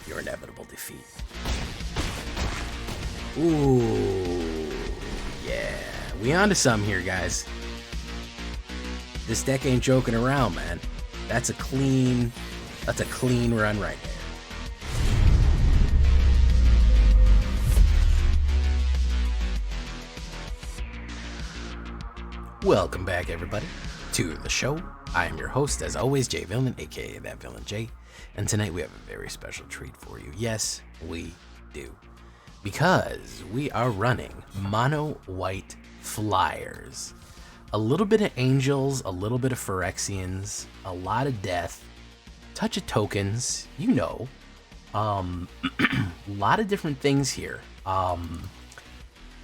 your inevitable defeat. Ooh, yeah. We onto something here, guys. This deck ain't joking around, man. That's a clean run right there. Welcome back, everybody, to the show. I am your host, as always, Jay Villain, aka That Villain Jay, and tonight we have a very special treat for you. Yes, we do, because we are running mono white flyers. A little bit of angels, a little bit of Phyrexians, a lot of death, touch of tokens, you know, a lot of different things here.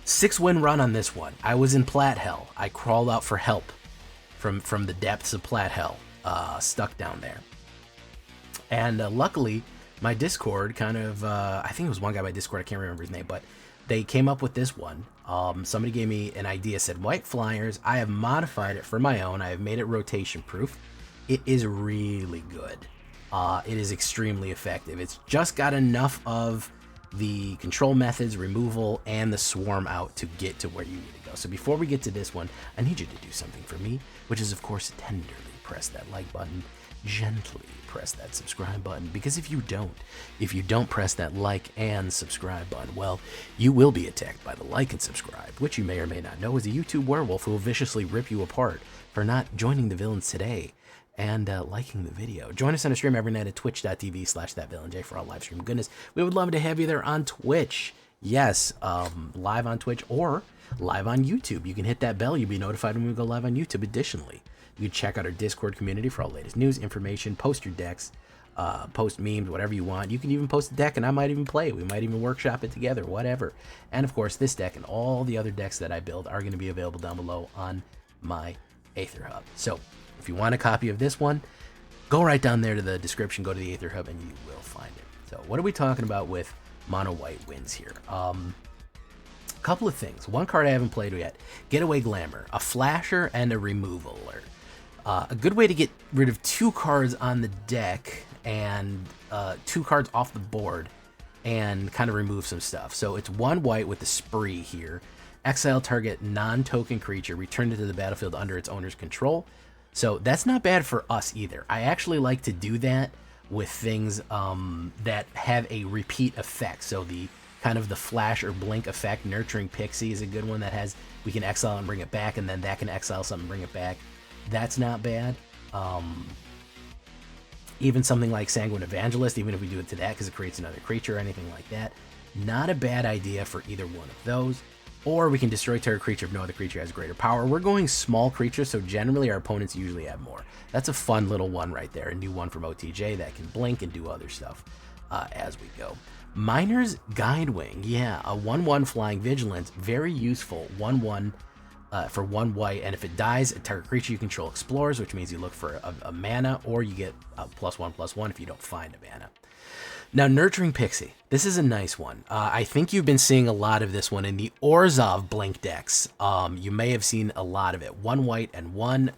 6-win run on this one. I was in Plat Hell. I crawled out for help from the depths of Plat Hell, stuck down there. And luckily, my Discord kind of, I think it was one guy by Discord, I can't remember his name, but they came up with this one. Somebody gave me an idea, said white flyers. I have modified it for my own. I have made it rotation proof. It is really good. It is extremely effective. It's just got enough of the control methods, removal, and the swarm out to get to where you need to go. So before we get to this one, I need you to do something for me, which is, of course, tenderly press that like button, gently press that subscribe button, because if you don't press that like and subscribe button, well, you will be attacked by the like and subscribe, which you may or may not know is a YouTube werewolf who will viciously rip you apart for not joining the villains today and liking the video. Join us on a stream every night at twitch.tv/thatvillainj for all live stream goodness. We would love to have you there on Twitch. Yes, live on Twitch or live on YouTube. You can hit that bell. You'll be notified when we go live on YouTube. Additionally, you can check out our Discord community for all latest news, information, post your decks, post memes, whatever you want. You can even post a deck and I might even play it. We might even workshop it together, whatever. And of course, this deck and all the other decks that I build are going to be available down below on my AetherHub. So if you want a copy of this one, go right down there to the description, go to the AetherHub, and you will find it. So what are we talking about with mono white wins here? A couple of things. One card I haven't played yet, Getaway Glamour, a flasher and a removal alert. A good way to get rid of 2 cards on the deck and 2 cards off the board and kind of remove some stuff. So it's 1 white with the spree here. Exile target non-token creature, return it to the battlefield under its owner's control. So that's not bad for us either. I actually like to do that with things that have a repeat effect. So the kind of the flash or blink effect, Nurturing Pixie is a good one that has, we can exile and bring it back, and then that can exile something and bring it back. That's not bad. Even something like Sanguine Evangelist, even if we do it to that because it creates another creature or anything like that, not a bad idea for either one of those. Or we can destroy target creature if no other creature has greater power. We're going small creatures, so generally our opponents usually have more. That's a fun little one right there. A new one from OTJ that can blink and do other stuff as we go. Miner's Guidewing. Yeah, a 1/1 flying vigilance. Very useful. 1/1 for 1 white. And if it dies, a target creature you control explores, which means you look for a mana, or you get a +1/+1 if you don't find a mana. Now, Nurturing Pixie. This is a nice one. I think you've been seeing a lot of this one in the Orzhov Blink decks. You may have seen a lot of it. 1 white and 1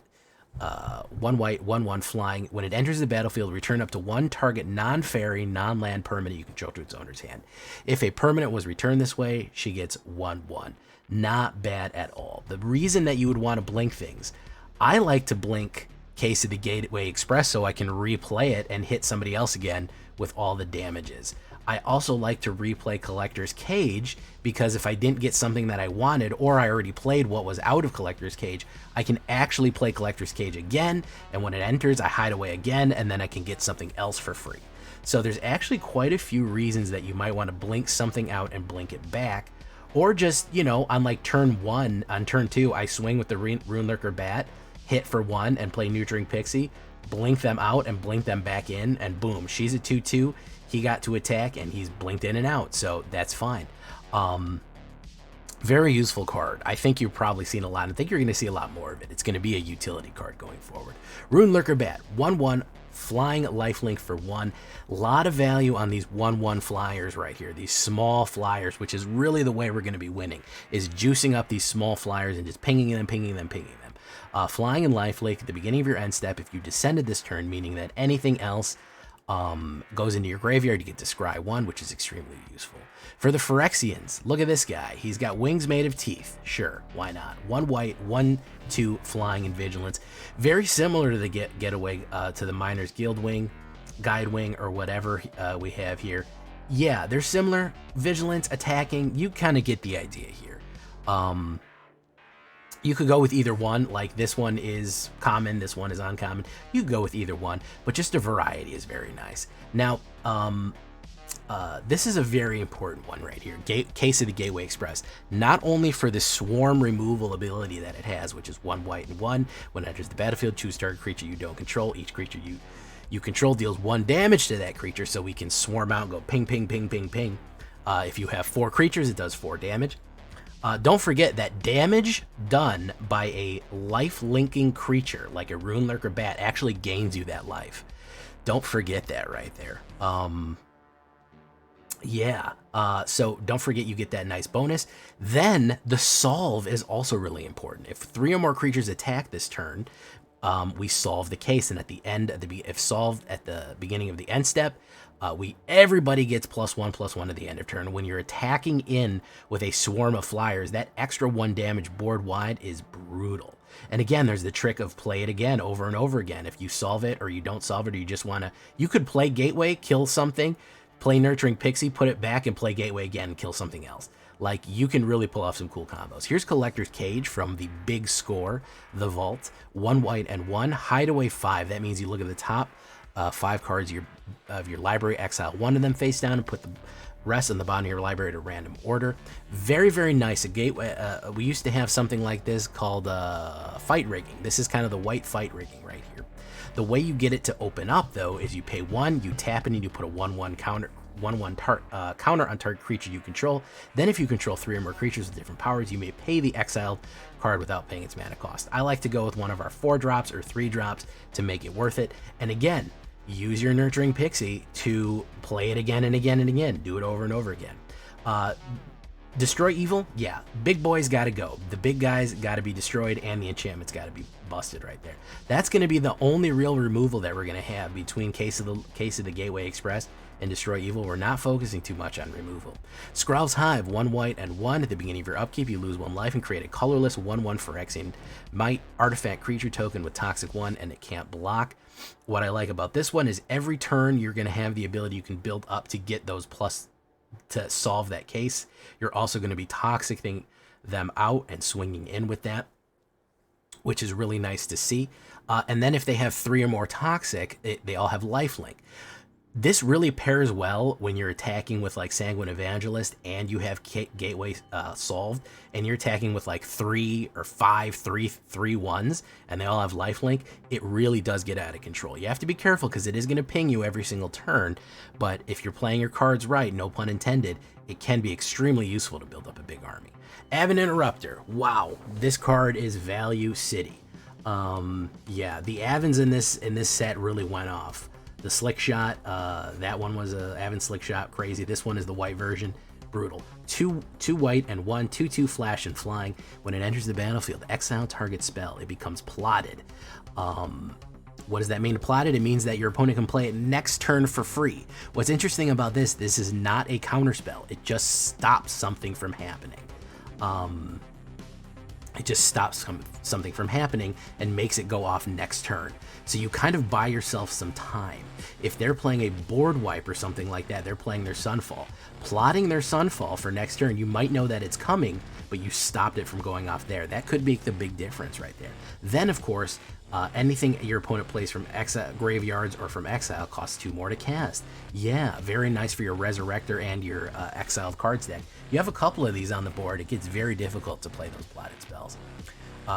white, 1/1 flying. When it enters the battlefield, return up to 1 target non-fairy, non-land permanent you control to its owner's hand. If a permanent was returned this way, she gets 1/1. Not bad at all. The reason that you would want to blink things, I like to blink Case of the Gateway Express so I can replay it and hit somebody else again with all the damages. I also like to replay Collector's Cage because if I didn't get something that I wanted, or I already played what was out of Collector's Cage, I can actually play Collector's Cage again, and when it enters, I hide away again, and then I can get something else for free. So there's actually quite a few reasons that you might want to blink something out and blink it back, or just, you know, on like turn 1, on turn 2, I swing with the Runelurker Bat, hit for 1, and play Nurturing Pixie, blink them out and blink them back in, and boom, she's a 2/2. He got to attack and he's blinked in and out, so that's fine. Very useful card. I think you've probably seen a lot. I think you're going to see a lot more of it. It's going to be a utility card going forward. Runelurker Bat, 1/1, flying lifelink for 1. A lot of value on these 1/1 flyers right here, these small flyers, which is really the way we're going to be winning, is juicing up these small flyers and just pinging them. Flying and lifelink at the beginning of your end step if you descended this turn, meaning that anything else Goes into your graveyard, you get to scry 1, which is extremely useful. For the Phyrexians, look at this guy. He's got wings made of teeth. Sure, why not? 1 white, 1/2 flying and vigilance. Very similar to the getaway to the Miner's Guild wing, guide wing, or whatever we have here. Yeah, they're similar. Vigilance, attacking. You kind of get the idea here. You could go with either one, like this one is common, this one is uncommon. You could go with either one, but just a variety is very nice. Now, this is a very important one right here. Case of the Gateway Express. Not only for the swarm removal ability that it has, which is 1 white and 1. When it enters the battlefield, choose target creature you don't control. Each creature you control deals 1 damage to that creature, so we can swarm out and go ping, ping, ping, ping, ping. If you have 4 creatures, it does 4 damage. Don't forget that damage done by a life-linking creature, like a Rune Lurker Bat, actually gains you that life. Don't forget that right there. So don't forget you get that nice bonus. Then the solve is also really important. If 3 or more creatures attack this turn, we solve the case, and at the end, if solved at the beginning of the end step, everybody gets +1/+1 at the end of turn. When you're attacking in with a swarm of flyers, that extra 1 damage board wide is brutal. And again, there's the trick of play it again over and over again. If you solve it or you don't solve it, or you just want to, you could play Gateway, kill something, play Nurturing Pixie, put it back, and play Gateway again and kill something else. Like, you can really pull off some cool combos. Here's Collector's Cage from the big score, the Vault. 1 white and 1, Hideaway 5. That means you look at the top 5 cards of your library, exile 1 of them face down, and put the rest on the bottom of your library to random order. Very, very nice. A gateway. We used to have something like this called fight rigging. This is kind of the white fight rigging right here. The way you get it to open up, though, is you pay 1, you tap it, and you put a 1/1 counter. 1/1 counter on target creature you control. Then if you control 3 or more creatures with different powers, you may pay the exiled card without paying its mana cost. I like to go with one of our 4 drops or 3 drops to make it worth it. And again, use your Nurturing Pixie to play it again and again and again. Do it over and over again. Destroy evil? Yeah, big boys gotta go. The big guys gotta be destroyed, and the enchantments gotta be busted right there. That's gonna be the only real removal that we're gonna have between Case of the Gateway Express and Destroy Evil. We're not focusing too much on removal. Skrow's Hive, 1 white and 1. At the beginning of your upkeep, you lose 1 life and create a colorless 1/1 Phyrexian Might artifact creature token with Toxic 1, and it can't block. What I like about this one is every turn you're going to have the ability you can build up to get those plus to solve that case. You're also going to be toxicing them out and swinging in with that, which is really nice to see. And then if they have 3 or more toxic, they all have lifelink. This really pairs well when you're attacking with like Sanguine Evangelist and you have Gateway solved, and you're attacking with like 3 or 5 3/1s, and they all have lifelink. It really does get out of control. You have to be careful because it is going to ping you every single turn, but if you're playing your cards right, no pun intended, it can be extremely useful to build up a big army. Avid Interrupter. Wow, this card is value city. Yeah, the Avens in this set really went off. The Slick Shot, that one was a Avon Slick Shot, crazy. This one is the white version, brutal. 2 white and 1, 2/2 flash and flying. When it enters the battlefield, exile target spell. It becomes plotted. What does that mean, plotted? It means that your opponent can play it next turn for free. What's interesting about this is not a counter spell. It just stops something from happening. It just stops something from happening and makes it go off next turn. So you kind of buy yourself some time. If they're playing a board wipe or something like that, they're playing their Sunfall. Plotting their Sunfall for next turn, you might know that it's coming, but you stopped it from going off there. That could make the big difference right there. Then, of course, anything your opponent plays from exile, graveyards or from exile costs 2 more to cast. Yeah, very nice for your Resurrector and your exiled cards deck. You have a couple of these on the board, it gets very difficult to play those plotted spells.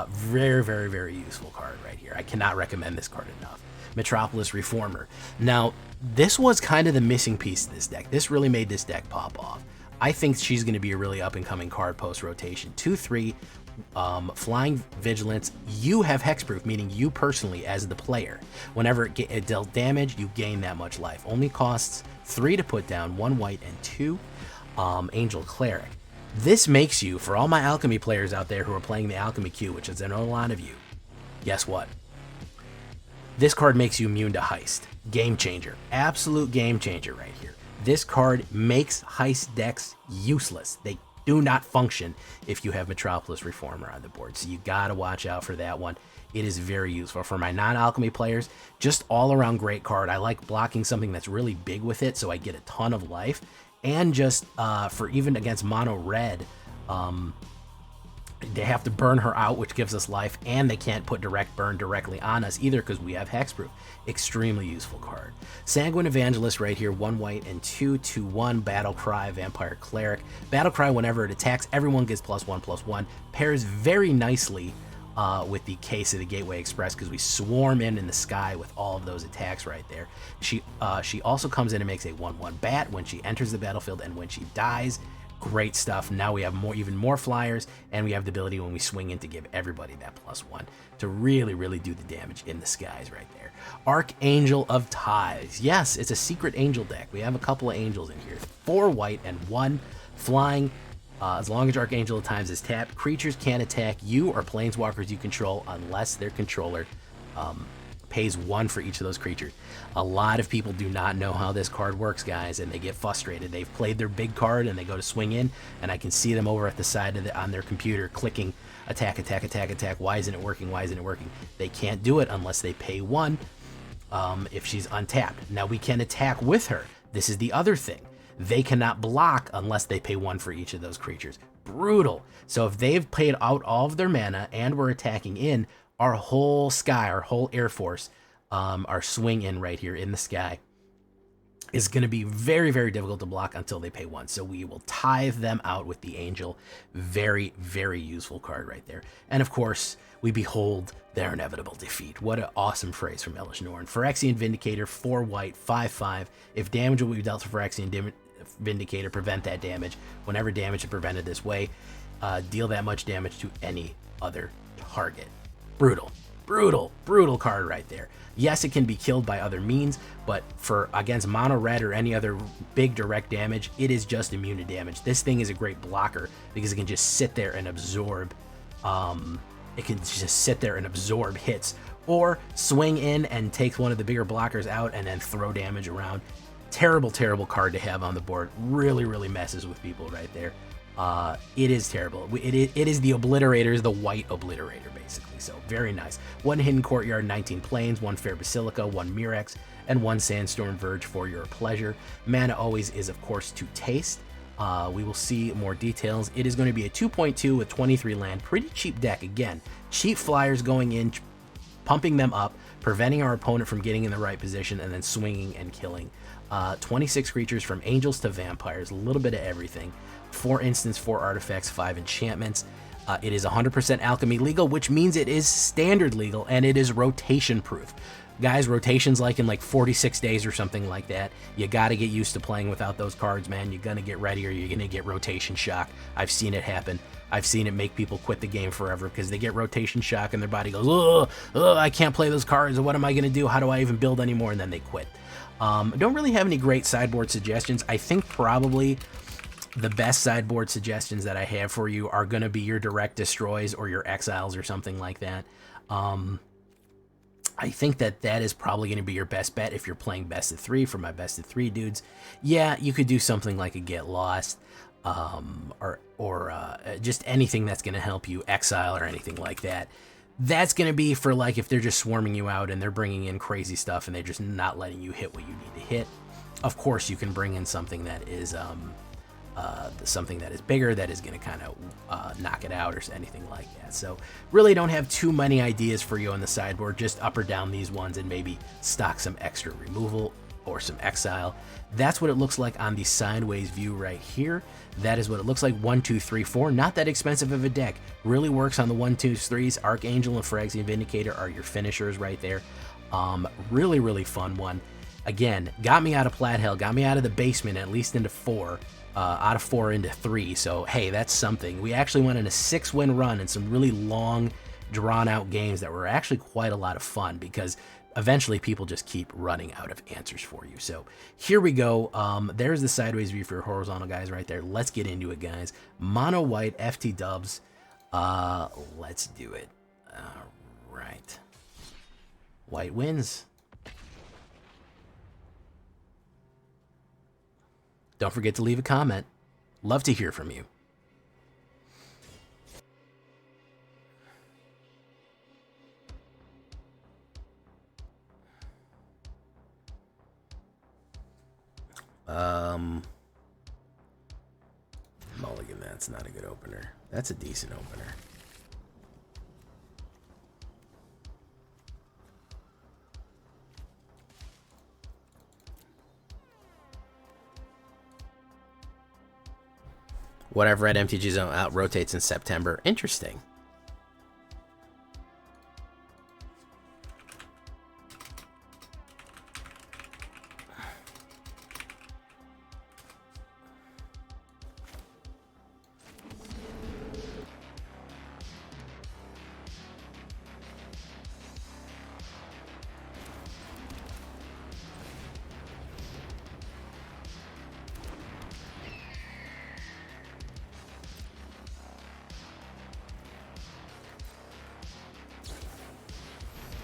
Very, very, very useful card right here. I cannot recommend this card enough. Metropolis Reformer. Now, this was kind of the missing piece of this deck. This really made this deck pop off. I think she's going to be a really up-and-coming card post-rotation. 2/3, flying vigilance. You have hexproof, meaning you personally as the player. Whenever it dealt damage, you gain that much life. Only costs 3 to put down, 1 white and 2. Angel Cleric. This makes you, for all my alchemy players out there who are playing the alchemy queue, which is a lot of you, guess what? This card makes you immune to Heist. Game changer. Absolute game changer right here. This card makes Heist decks useless. They do not function if you have Metropolis Reformer on the board. So you gotta watch out for that one. It is very useful. For my non-alchemy players, just all around great card. I like blocking something that's really big with it so I get a ton of life. And just for even against mono red, they have to burn her out, which gives us life, and they can't put direct burn directly on us either because we have hexproof. Extremely useful card. Sanguine Evangelist right here, 1 white and 2/2/1 Battle Cry Vampire Cleric. Battle Cry, whenever it attacks, everyone gets +1/+1. Pairs very nicely with the Case of the Gateway Express because we swarm in the sky with all of those attacks right there. She also comes in and makes a 1/1 bat when she enters the battlefield and when she dies. Great stuff. Now we have even more flyers, and we have the ability when we swing in to give everybody that +1 to really, really do the damage in the skies right there. Archangel of Tithes. Yes, it's a secret angel deck. We have a couple of angels in here. 4 white and 1 flying. As long as Archangel of Tithes is tapped, creatures can't attack you or planeswalkers you control unless their controller pays 1 for each of those creatures. A lot of people do not know how this card works, guys, and they get frustrated. They've played their big card and they go to swing in, and I can see them over at the side of on their computer clicking attack, attack, attack, attack. Why isn't it working? Why isn't it working? They can't do it unless they pay 1 if she's untapped. Now we can attack with her. This is the other thing. They cannot block unless they pay 1 for each of those creatures. Brutal. So if they've paid out all of their mana and we're attacking in, our whole sky, our whole Air Force, our swing in right here in the sky is going to be very, very difficult to block until they pay 1. So we will tithe them out with the Angel. Very, very useful card right there. And of course, we behold their inevitable defeat. What an awesome phrase from Elish Norn. Phyrexian Vindicator, 4 white, 5/5. If damage will be dealt to Phyrexian Vindicator, prevent that damage. Whenever damage is prevented this way, deal that much damage to any other target. Brutal, brutal, brutal card right there. Yes, it can be killed by other means, but for against mono red or any other big direct damage, it is just immune to damage. This thing is a great blocker because it can just sit there and absorb. It can just sit there and absorb hits, or swing in and take one of the bigger blockers out and then throw damage around. Terrible, terrible card to have on the board. Really, really messes with people right there. It is terrible. It is the Obliterator, the white Obliterator, basically. So very nice. 1 Hidden Courtyard, 19 Plains, 1 Fair Basilica, 1 Murex, and 1 Sandstorm Verge for your pleasure. Mana always is, of course, to taste. We will see more details. It is going to be a 2.2 with 23 land. Pretty cheap deck. Again, cheap flyers going in, pumping them up, preventing our opponent from getting in the right position, and then swinging and killing. 26 creatures from angels to vampires, a little bit of everything. 4 instants, 4 artifacts, 5 enchantments. It is 100% alchemy legal, which means it is standard legal, and it is rotation proof. Guys, rotation's like in 46 days or something like that. You got to get used to playing without those cards, man. You're going to get ready or you're going to get rotation shock. I've seen it happen. I've seen it make people quit the game forever because they get rotation shock and their body goes, oh, I can't play those cards. What am I going to do? How do I even build anymore? And then they quit. Don't really have any great sideboard suggestions. I think probably the best sideboard suggestions that I have for you are going to be your direct destroys or your exiles or something like that. I think that is probably going to be your best bet if you're playing best of 3 for my best of 3 dudes. Yeah, you could do something like a Get Lost, or just anything that's going to help you exile or anything like that. That's going to be for if they're just swarming you out and they're bringing in crazy stuff and they're just not letting you hit what you need to hit. Of course, you can bring in something that is bigger, that is going to kind of knock it out or anything like that. So really don't have too many ideas for you on the sideboard. Just up or down these ones and maybe stock some extra removal or some exile. That's what it looks like on the sideways view right here. That is what it looks like. 1, 2, 3, 4. Not that expensive of a deck. Really works on the 1, 2, 3s. Archangel and Phyrexian Vindicator are your finishers right there. Really, really fun one. Again, got me out of Plat Hell, got me out of the basement, at least into 4. Out of 4 into 3, so hey, that's something. We actually went on a 6-win run and some really long, drawn-out games that were actually quite a lot of fun because eventually people just keep running out of answers for you. So here we go. There's the sideways view for your horizontal guys right there. Let's get into it, guys. Mono white FT dubs. Let's do it. All right. White wins. Don't forget to leave a comment. Love to hear from you. Mulligan, that's not a good opener. That's a decent opener. What I've read, MTG Zone out rotates in September. Interesting.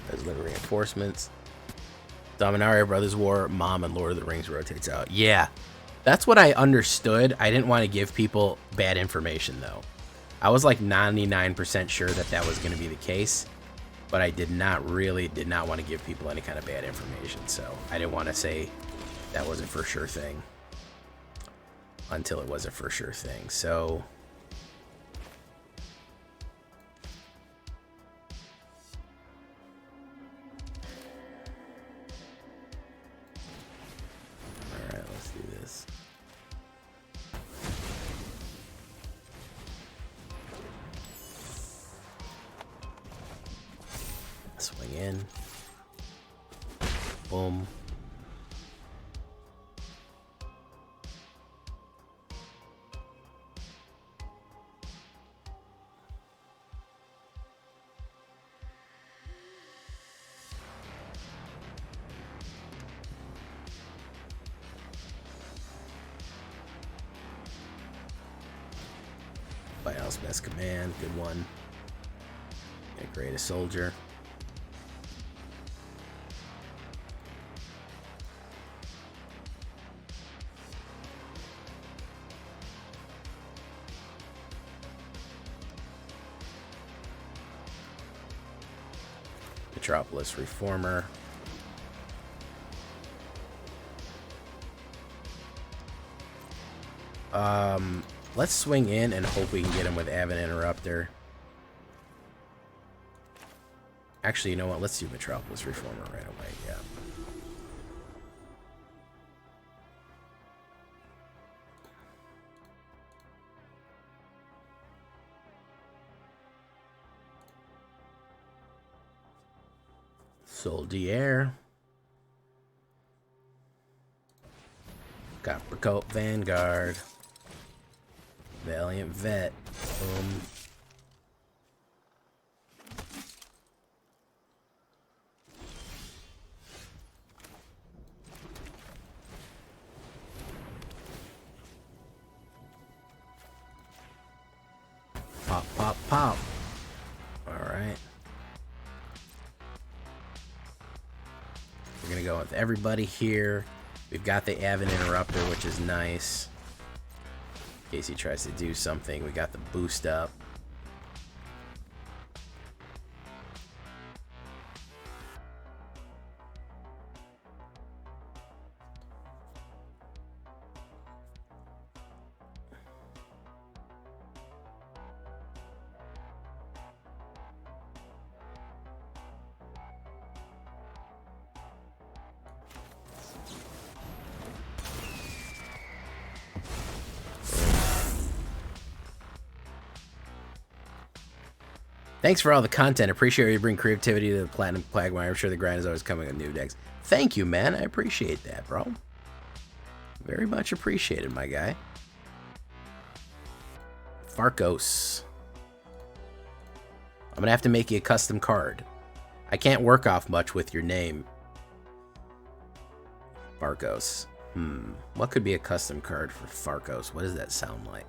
There's little reinforcements. Dominaria Brothers War, Mom, and Lord of the Rings rotates out. Yeah, that's what I understood. I didn't want to give people bad information, though. I was like 99% sure that that was going to be the case, but I did not want to give people any kind of bad information, so I didn't want to say that was a for sure thing until it was a for sure thing. So swing in. Boom. White House Best Command, good one. Gonna create a soldier. Metropolis Reformer. Let's swing in and hope we can get him with Avid Interrupter. Actually, you know what? Let's do Metropolis Reformer right away, yeah. Soldier. Coppercoat Vanguard. Valiant Vet. Boom. Pop, pop, pop. Alright. We're gonna go with everybody here. We've got the Avid Interrupter, which is nice. In case he tries to do something, we got the boost up. Thanks for all the content. Appreciate you bring creativity to the Platinum Quagmire. I'm sure the grind is always coming with new decks. Thank you, man. I appreciate that, bro. Very much appreciated, my guy. Farkos. I'm gonna have to make you a custom card. I can't work off much with your name. Farkos. What could be a custom card for Farkos? What does that sound like?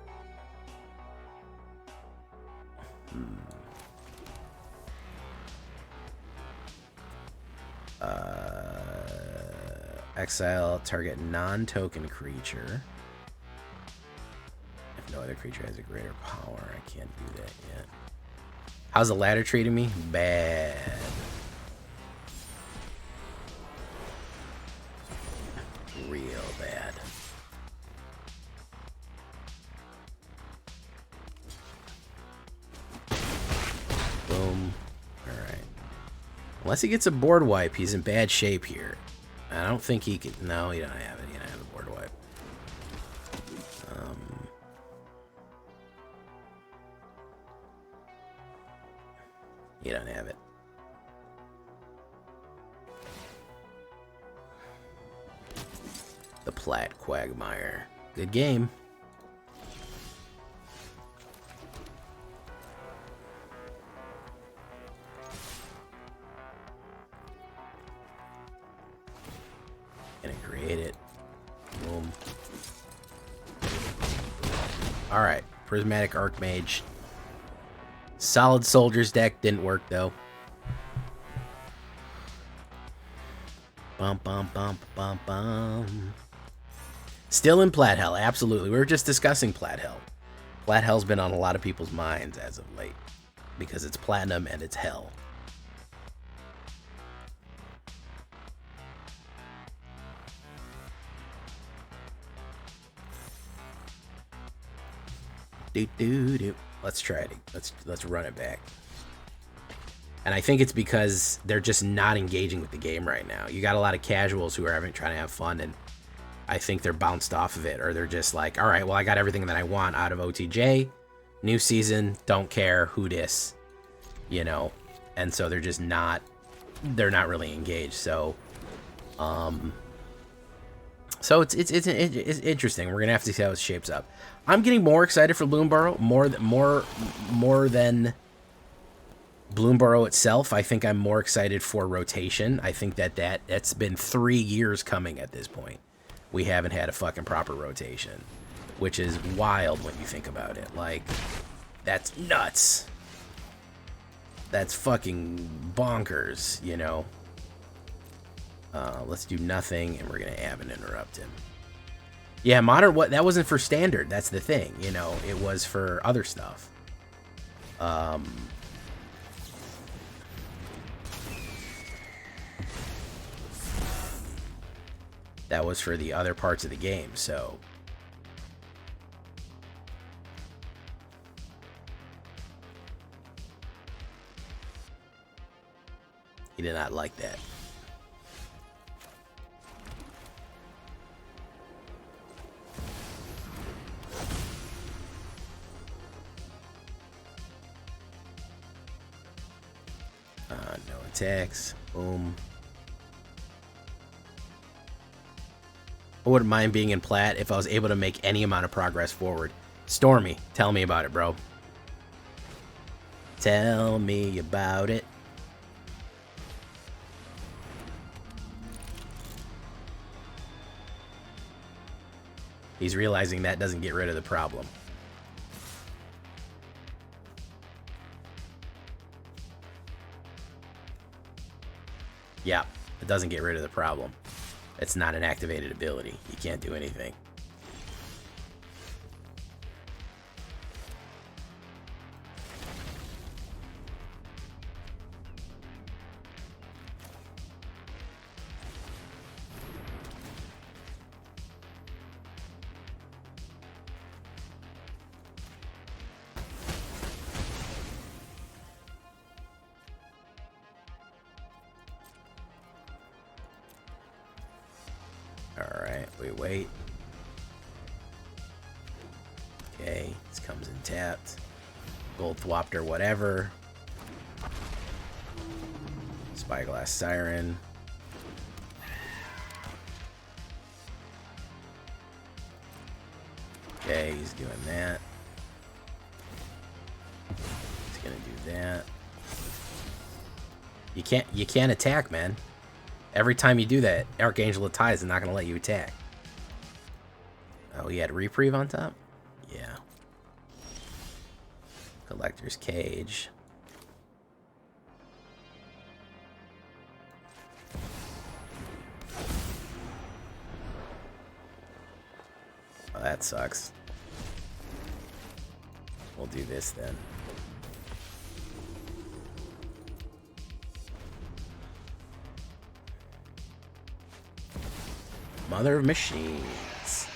Exile target non-token creature. If no other creature has a greater power, I can't do that yet. How's the ladder treating me? Bad. Real bad. Boom. Alright. Unless he gets a board wipe, he's in bad shape here. I don't think he could. No, he don't have it. He don't have a board wipe. You don't have it. The Plat Quagmire. Good game. Gonna create it. Boom. Alright. Prismatic Archmage. Solid Soldiers deck. Didn't work though. Bum bum bum bum bum. Still in Plat Hell, absolutely. We were just discussing Plat Hell. Plat Hell's been on a lot of people's minds as of late because it's platinum and it's hell. Do. Let's try it. Let's run it back. And I think it's because they're just not engaging with the game right now. You got a lot of casuals who are trying to have fun, and I think they're bounced off of it, or they're just like, all right, well, I got everything that I want out of OTJ. New season, don't care who dis, you know. And so they're just not, they're not really engaged. So, it's interesting. We're gonna have to see how it shapes up. I'm getting more excited for Bloomborough, more than Bloomborough itself. I think I'm more excited for rotation. I think that's been 3 years coming at this point. We haven't had a fucking proper rotation, which is wild when you think about it. Like, that's nuts. That's fucking bonkers, you know. Let's do nothing, and we're gonna Avid interrupt him. Yeah, modern, what, that wasn't for standard. That's the thing, you know. It was for other stuff. That was for the other parts of the game, so. He did not like that. No attacks. Boom. I wouldn't mind being in Plat if I was able to make any amount of progress forward. Stormy, tell me about it, bro. Tell me about it. He's realizing that doesn't get rid of the problem. Yeah, it doesn't get rid of the problem. It's not an activated ability. You can't do anything. Alright, we wait. Okay, this comes in tapped. Gold Thwopter, whatever. Spyglass Siren. Okay, he's doing that. He's gonna do that. You can't attack, man. Every time you do that, Archangel of Tides is not going to let you attack. Oh, he had Reprieve on top? Yeah. Collector's Cage. Oh, that sucks. We'll do this then. Mother of Machines.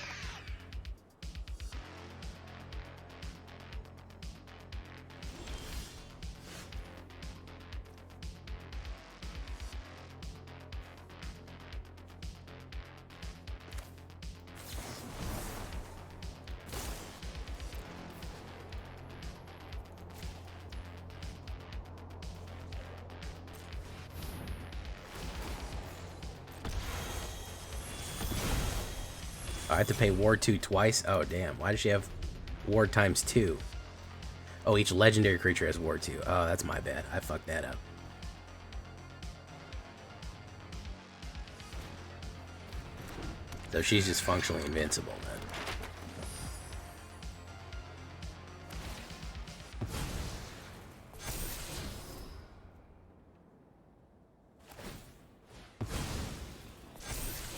I have to pay Ward 2 twice? Oh, damn. Why does she have Ward times 2? Oh, each legendary creature has Ward 2. Oh, that's my bad. I fucked that up. So she's just functionally invincible then.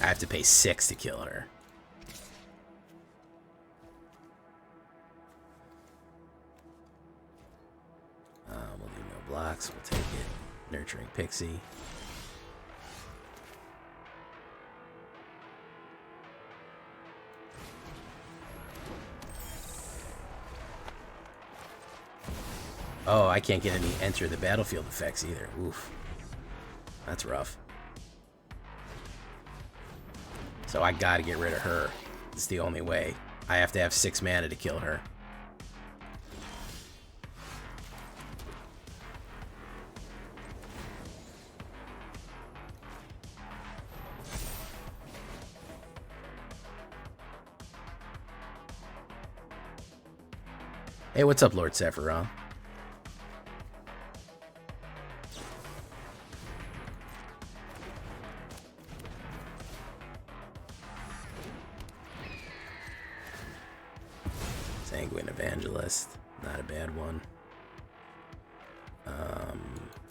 I have to pay 6 to kill her. We'll do no blocks. We'll take it. Nurturing Pixie. Oh, I can't get any enter the battlefield effects either. Oof. That's rough. So I gotta get rid of her. It's the only way. I have to have 6 mana to kill her. Hey, what's up, Lord Sephiroth? Sanguine Evangelist, not a bad one.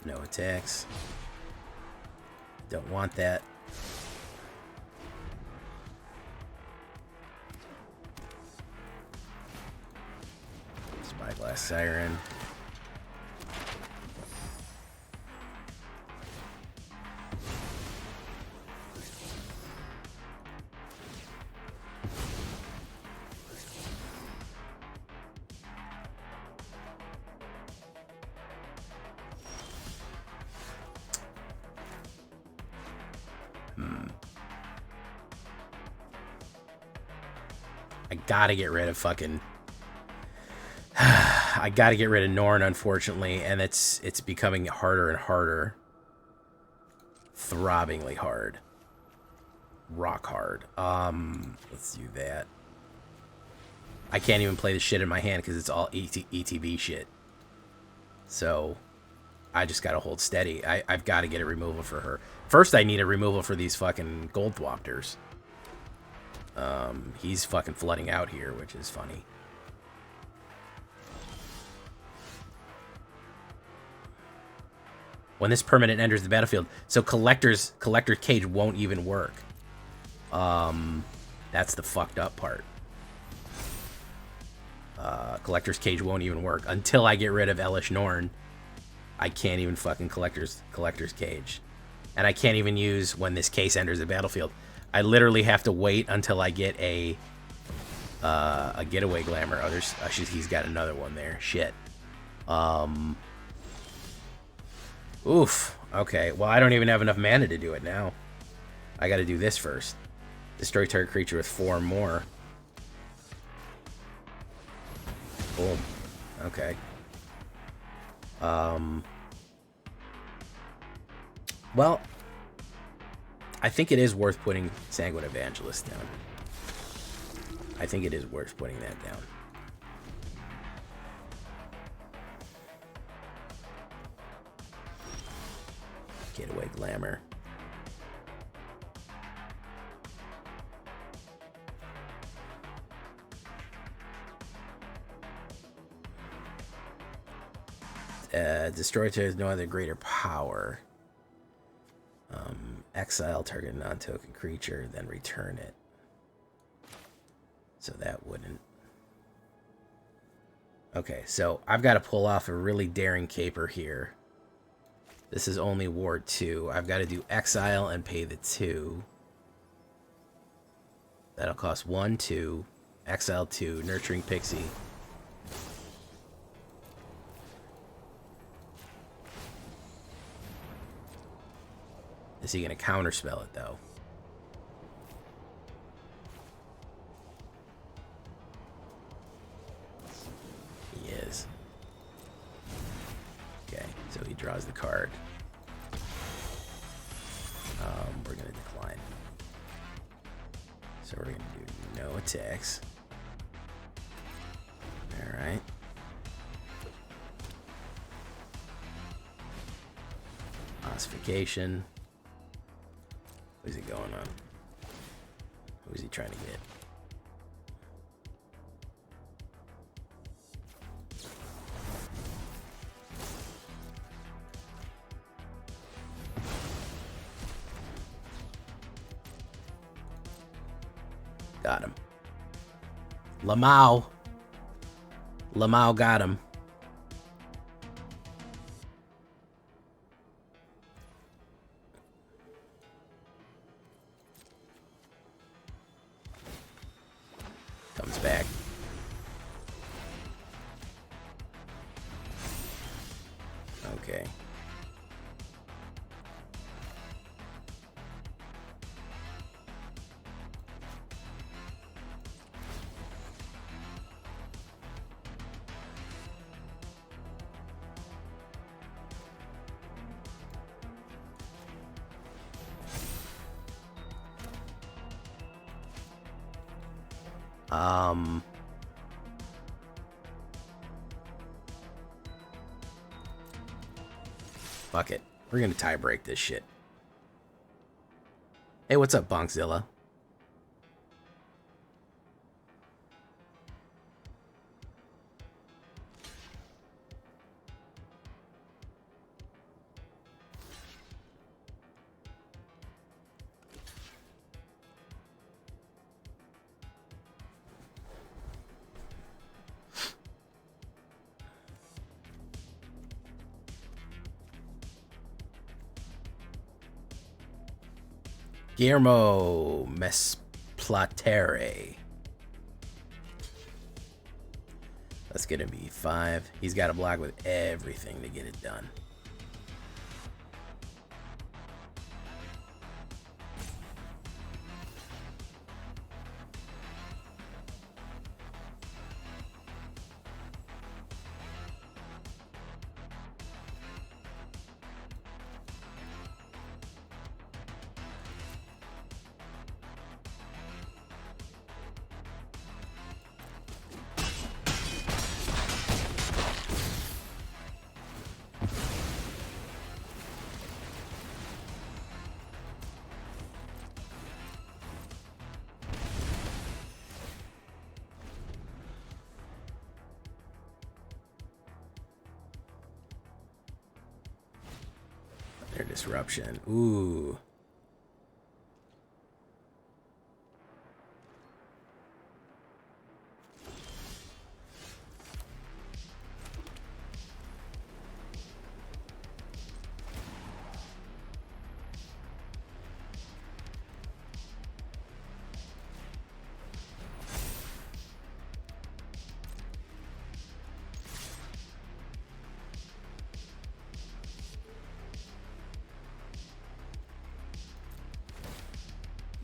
No attacks. Don't want that. Spyglass Siren. I gotta get rid of fucking... I gotta get rid of Norn, unfortunately, and it's becoming harder and harder. Throbbingly hard. Rock hard. Let's do that. I can't even play the shit in my hand because it's all ETB shit. So, I just gotta hold steady. I've gotta get a removal for her. First, I need a removal for these fucking gold thwopters. He's fucking flooding out here, which is funny. When this permanent enters the battlefield, so Collector's Cage won't even work. That's the fucked up part. Collector's Cage won't even work until I get rid of Elish Norn. I can't even fucking Collector's Cage, and I can't even use when this case enters the battlefield. I literally have to wait until I get a getaway glamour. Oh, he's got another one there. Shit. Oof. Okay. Well, I don't even have enough mana to do it now. I got to do this first. Destroy target creature with 4 more. Boom. Okay. Well, I think it is worth putting Sanguine Evangelist down. I think it is worth putting that down. Getaway Glamour. Destroy has no other greater power. Exile target non-token creature, then return it. So that wouldn't. Okay, so I've got to pull off a really daring caper here. This is only Ward 2. I've got to do Exile and pay the 2. That'll cost 1, 2. Exile 2. Nurturing Pixie. Is he going to counterspell it, though? He is. Okay, so he draws the card. We're going to decline. So we're going to do no attacks. Alright. Ossification. What is he going on? Who is he trying to get? Got him. Lamau. Lamau got him. Comes back. Okay. Fuck it. We're gonna tie break this shit. Hey, what's up, Bonkzilla? Guillermo Mesplatere. That's gonna be 5. He's got to block with everything to get it done. Their disruption. Ooh.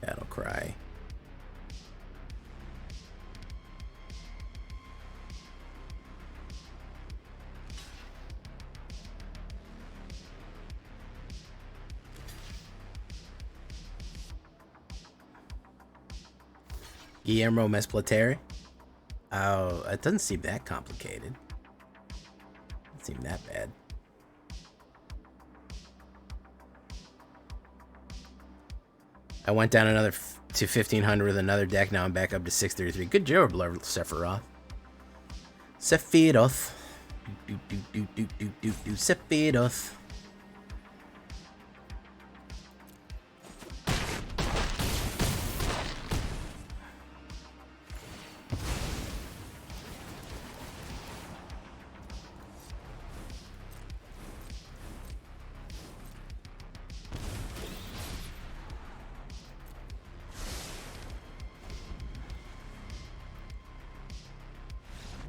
That'll cry. Guillermo Mesplatere? Oh, it doesn't seem that complicated. Doesn't seem that bad. I went down another to 1500 with another deck. Now I'm back up to 633. Good job, Sephiroth. Sephiroth. Sephiroth.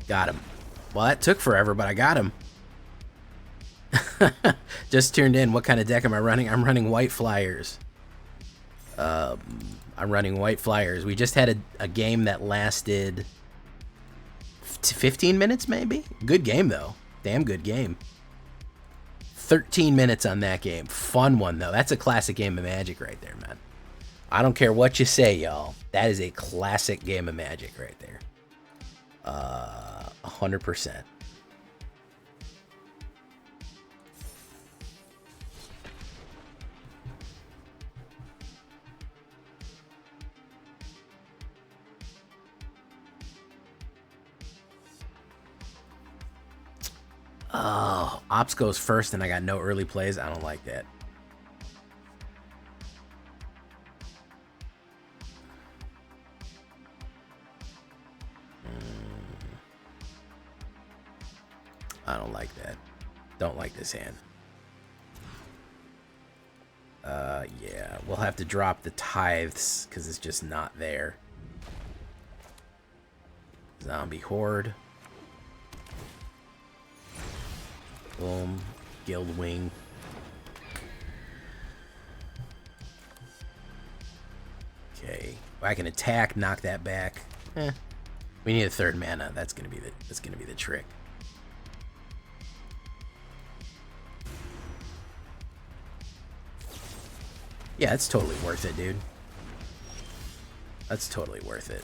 Got him. Well, that took forever, but I got him. Just tuned in. What kind of deck am I running? I'm running White Flyers. I'm running White Flyers. We just had a game that lasted 15 minutes, maybe? Good game, though. Damn good game. 13 minutes on that game. Fun one, though. That's a classic game of Magic right there, man. I don't care what you say, y'all. That is a classic game of Magic right there. 100%. Oh, Ops goes first and I got no early plays. I don't like that. I don't like that. Don't like this hand. Yeah, we'll have to drop the tithes because it's just not there. Zombie Horde. Boom. Guild Wing. Okay. I can attack, knock that back. We need a third mana. That's gonna be the trick. Yeah, it's totally worth it, dude. That's totally worth it.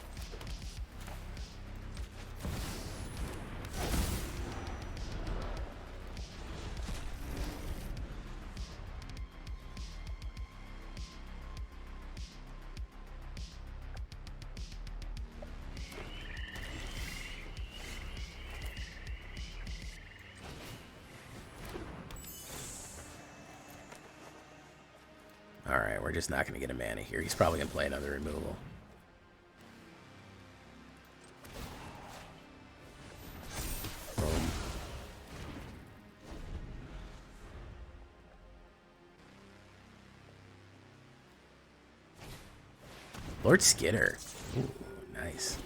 Alright, we're just not going to get a mana here. He's probably going to play another removal. Boom. Lord Skitter. Ooh, nice.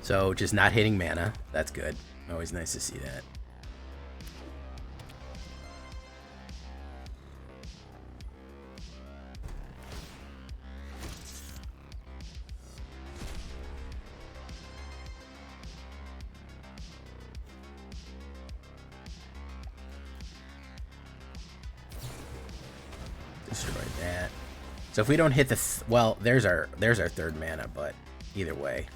So, just not hitting mana. That's good. Always nice to see that. Destroy that. So if we don't hit the... well, there's our third mana, but either way.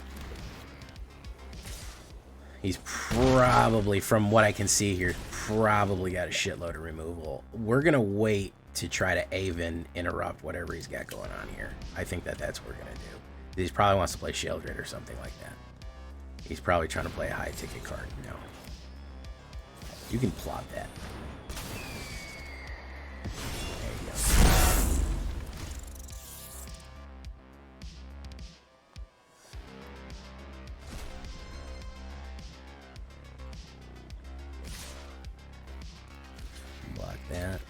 He's probably, from what I can see here, probably got a shitload of removal. We're going to wait to try to Aven interrupt whatever he's got going on here. I think that's what we're going to do. He probably wants to play Sheoldred or something like that. He's probably trying to play a high-ticket card. No. You can plot that. There you go. Block that.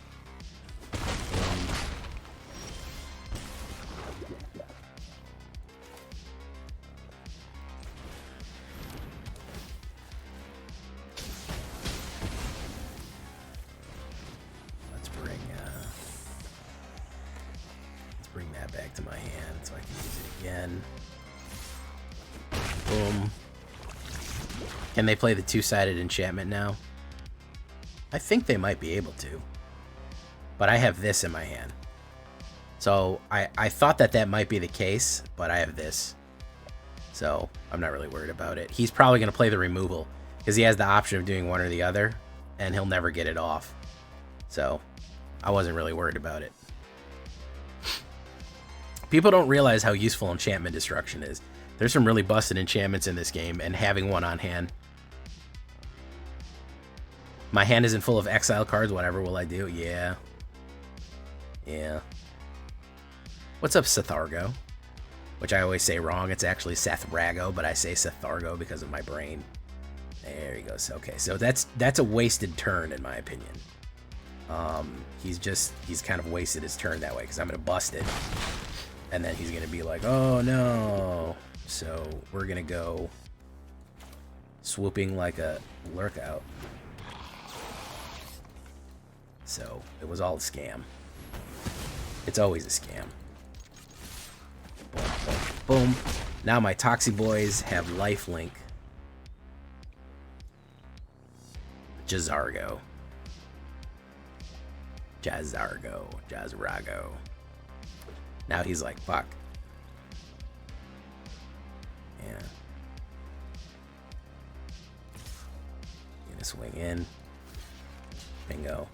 Bring that back to my hand so I can use it again. Boom. Can they play the two-sided enchantment now? I think they might be able to. But I have this in my hand. So I thought that might be the case, but I have this. So I'm not really worried about it. He's probably going to play the removal because he has the option of doing one or the other, and he'll never get it off. So I wasn't really worried about it. People don't realize how useful enchantment destruction is. There's some really busted enchantments in this game, and having one on hand. My hand isn't full of exile cards. Whatever will I do? Yeah. Yeah. What's up, Sathargo? which I always say wrong. It's actually Sethrago, but I say Sethargo because of my brain. There he goes. Okay, so that's a wasted turn in my opinion. He's kind of wasted his turn that way because I'm gonna bust it, and then he's gonna be like, oh no. So we're gonna go swooping like a lurkout. So it was all a scam. It's always a scam. Boom, boom, boom. Now my Toxie boys have lifelink. Jazargo. Jazrago. Now he's like, fuck. Yeah. Gonna swing in. Bingo.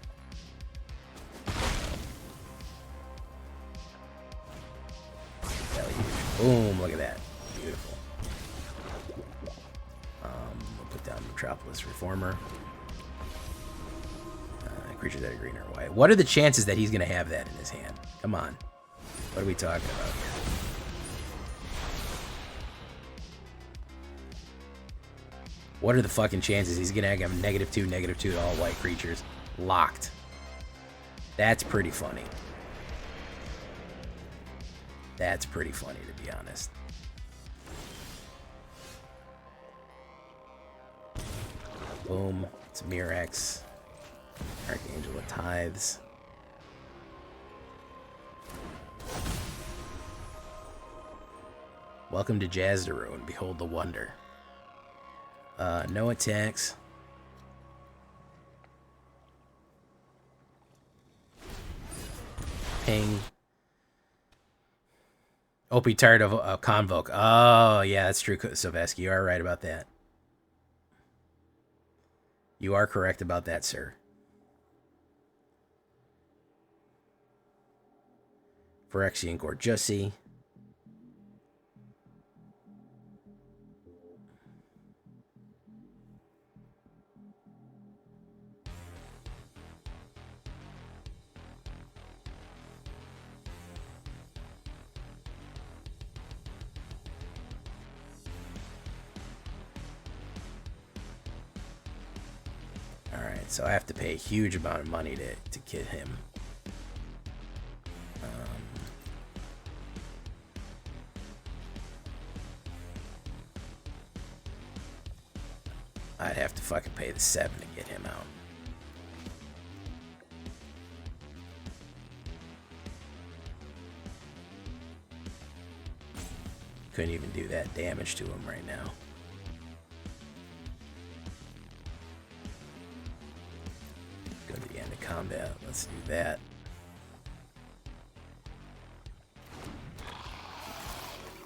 Boom, look at that. Beautiful. We'll put down Metropolis Reformer. Creatures that are green or white. What are the chances that he's going to have that in his hand? Come on. What are we talking about here? What are the fucking chances he's going to have -2 to all white creatures? Locked. That's pretty funny. That's pretty funny, to be honest. Boom. It's Mirex. Archangel of Tithes. Welcome to Jazdaru and behold the wonder. No attacks. Ping. Opie tired of Convoke. Oh, yeah, that's true, Sylvester. You are right about that. You are correct about that, sir. Phyrexian Gorjussy. Alright, so I have to pay a huge amount of money to kit him. I'd have to fucking pay the 7 to get him out. Couldn't even do that damage to him right now. Go to the end of combat. Let's do that.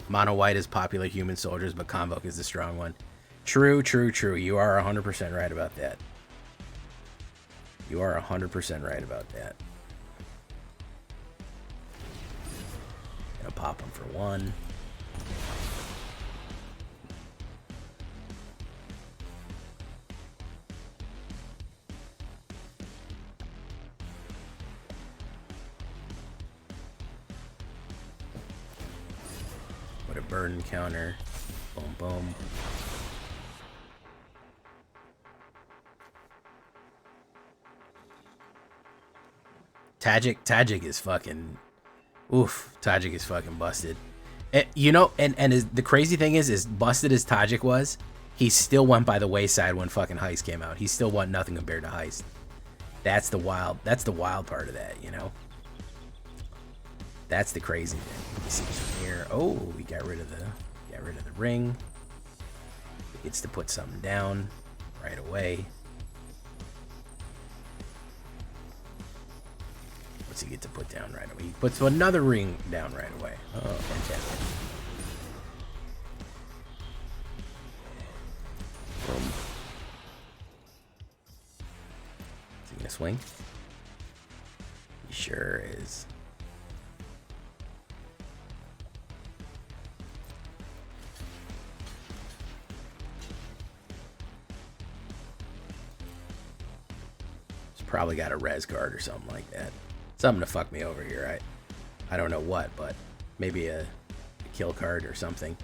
Mono white is popular human soldiers, but Convoke is the strong one. True, true, true. You are 100% right about that. You are 100% right about that. Gonna pop him for 1. What a burden counter. Boom, boom. Tajik is fucking, oof. Tajik is fucking busted. You know, and the crazy thing is busted as Tajik was, he still went by the wayside when fucking Heist came out. He still won nothing compared to Heist. That's the wild part of that, you know. That's the crazy thing. You see from here. Oh, we got rid of the ring. He gets to put something down right away. What's he get to put down right away? He puts another ring down right away. Oh, fantastic. Boom. Is he gonna swing? He sure is. He's probably got a res guard or something like that. Something to fuck me over here. I don't know what, but maybe a kill card or something.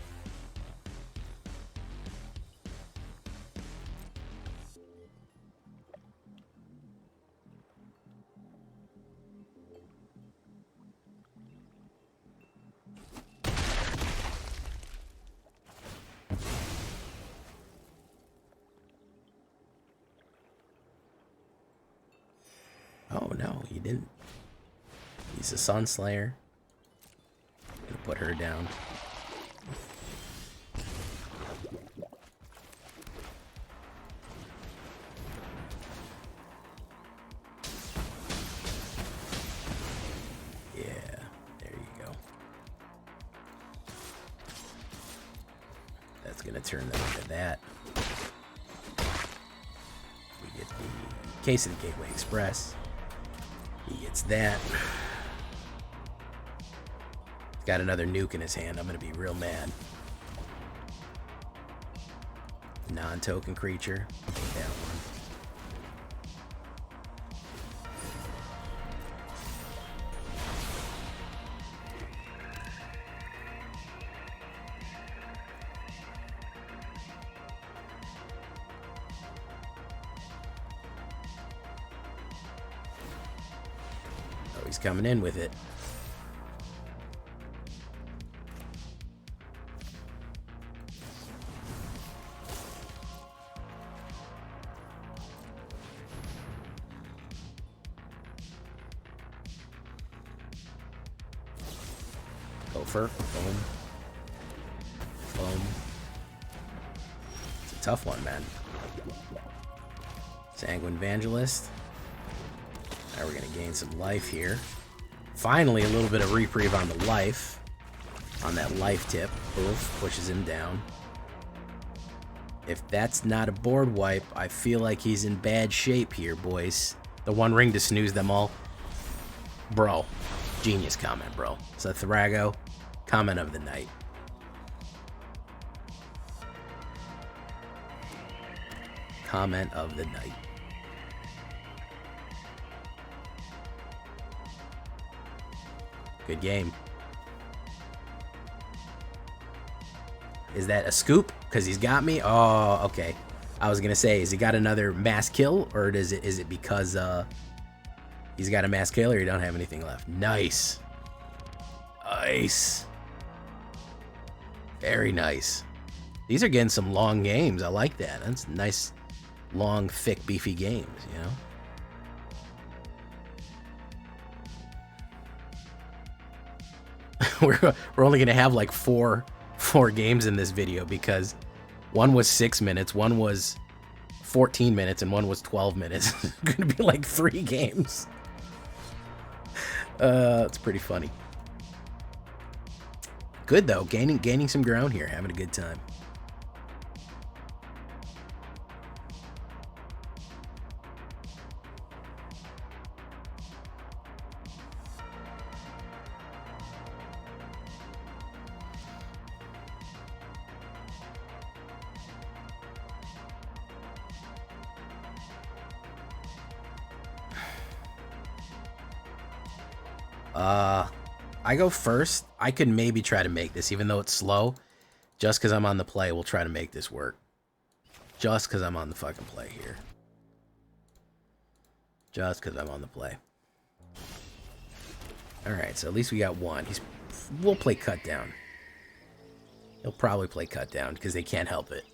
Oh no, he didn't. He's a Sunslayer. Gonna put her down. Yeah, there you go. That's gonna turn them into that. We get the Case of the Gateway Express. He gets that. Got another nuke in his hand. I'm gonna be real mad. Non-token creature. Take that one. Oh, he's coming in with it. Gopher. Boom. Boom. It's a tough one, man. Sanguine Evangelist. Now we're going to gain some life here. Finally, a little bit of reprieve on the life. On that life tip. Oof, pushes him down. If that's not a board wipe, I feel like he's in bad shape here, boys. The one ring to snooze them all. Bro. Genius comment, bro. So Thrago, comment of the night. Comment of the night. Good game. Is that a scoop? Because he's got me? Oh, okay. I was going to say, has he got another mass kill? Or is it because he's got a mass kill or he don't have anything left? Nice. Nice. Very nice. These are getting some long games. I like that. That's nice, long, thick, beefy games, you know? we're only going to have like four games in this video because one was 6 minutes, one was 14 minutes, and one was 12 minutes. It's going to be like 3 games. It's pretty funny. Good though, gaining some ground here, having a good time. I go first. I could maybe try to make this, even though it's slow. Just because I'm on the play, we'll try to make this work. Just because I'm on the fucking play here. Just because I'm on the play. Alright, so at least we got one. We'll play cut down. He'll probably play cut down because they can't help it.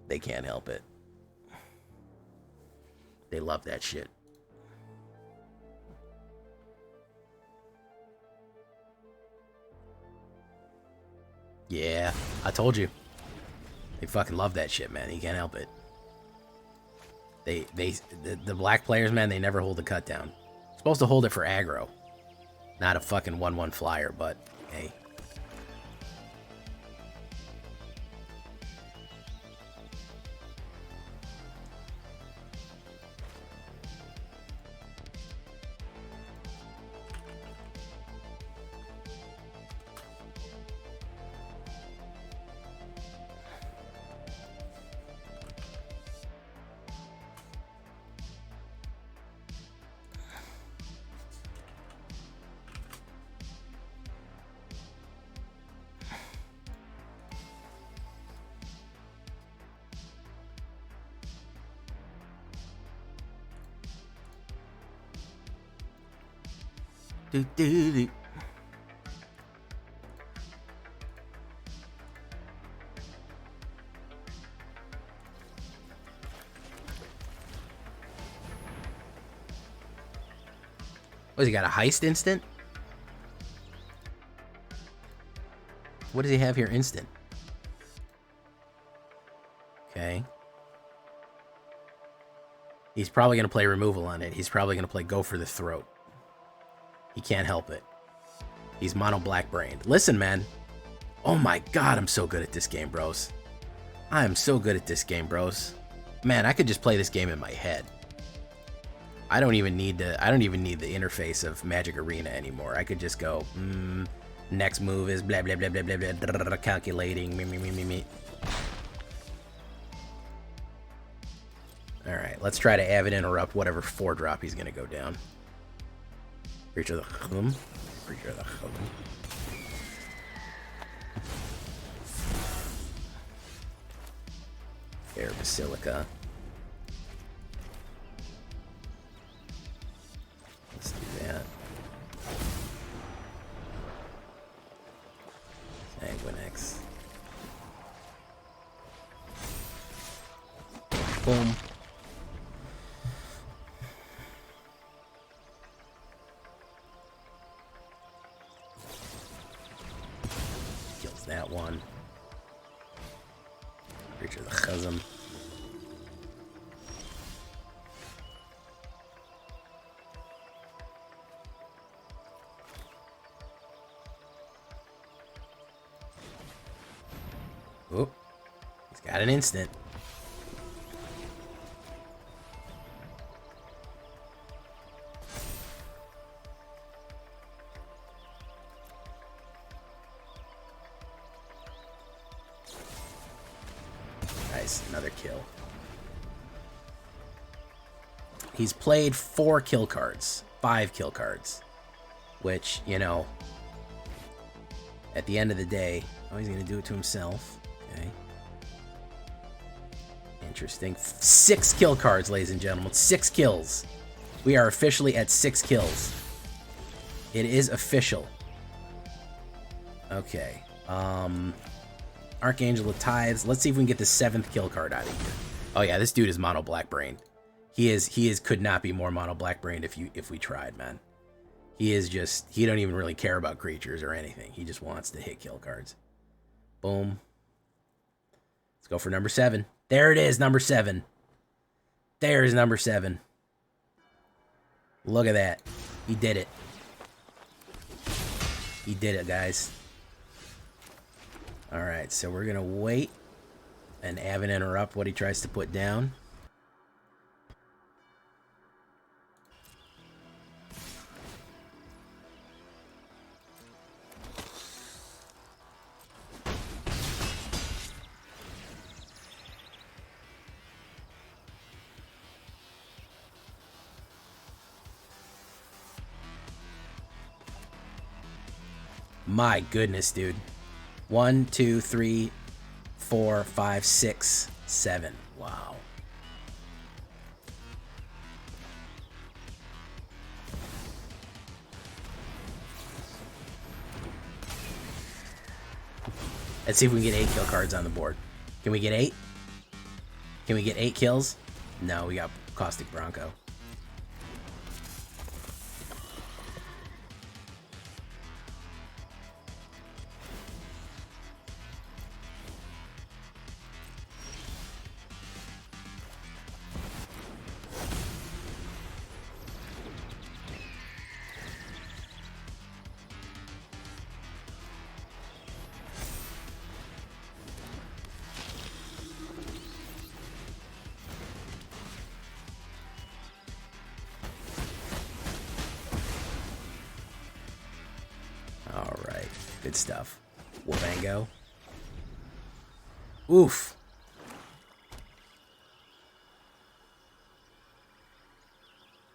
They can't help it. They love that shit. Yeah, I told you. They fucking love that shit, man. You can't help it. The black players, man, they never hold the cut down. Supposed to hold it for aggro. Not a fucking 1/1 flyer, but hey. Do, do, do. What, has he got a heist instant? What does he have here instant? Okay. He's probably going to play removal on it. He's probably going to play go for the throat. He can't help it. He's mono black brained. Listen, man. Oh my god, I'm so good at this game, bros. I am so good at this game, bros. Man, I could just play this game in my head. I don't even need the interface of Magic Arena anymore. I could just go, next move is blah blah blah blah blah blah, calculating, me. Alright, let's try to avid interrupt whatever 4-drop he's gonna go down. Creature of the Khum. Creature of the Khum. Air Basilica. Let's do that. Sanguinex. Boom. Kills that one. Creature of the Chasm. Oh, he's got an instant. Nice, another kill. He's played 4 kill cards, 5 kill cards, which, you know, at the end of the day, oh, he's gonna do it to himself. Okay. Interesting. 6 kill cards, ladies and gentlemen. 6 kills. We are officially at 6 kills. It is official. Okay. Archangel of Tithes. Let's see if we can get the 7th kill card out of here. Oh yeah, this dude is mono black brained. He could not be more mono black brained if we tried, man. He don't even really care about creatures or anything. He just wants to hit kill cards. Boom. Let's go for number 7. There it is, number 7. There's number 7. Look at that. He did it. He did it, guys. Alright, so we're going to wait and avid interrupt what he tries to put down. My goodness, dude. 1, 2, 3, 4, 5, 6, 7. Wow. Let's see if we can get 8 kill cards on the board. Can we get 8? Can we get 8 kills? No, we got Caustic Bronco. Alright, good stuff. Wabango. Oof.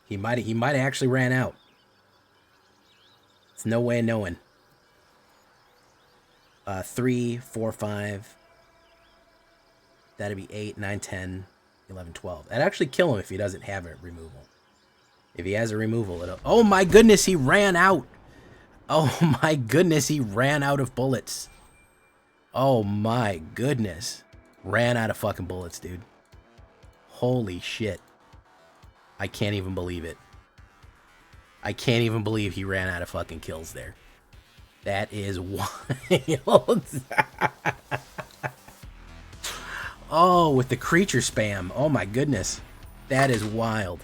He might have actually ran out. There's no way of knowing. 3, 4, 5. That'd be 8, 9, 10, 11, 12. That'd actually kill him if he doesn't have a removal. If he has a removal, it'll... Oh my goodness, he ran out. Oh my goodness, he ran out of bullets. Oh my goodness. Ran out of fucking bullets, dude. Holy shit. I can't even believe it. I can't even believe he ran out of fucking kills there. That is wild. Oh, with the creature spam. Oh my goodness. That is wild.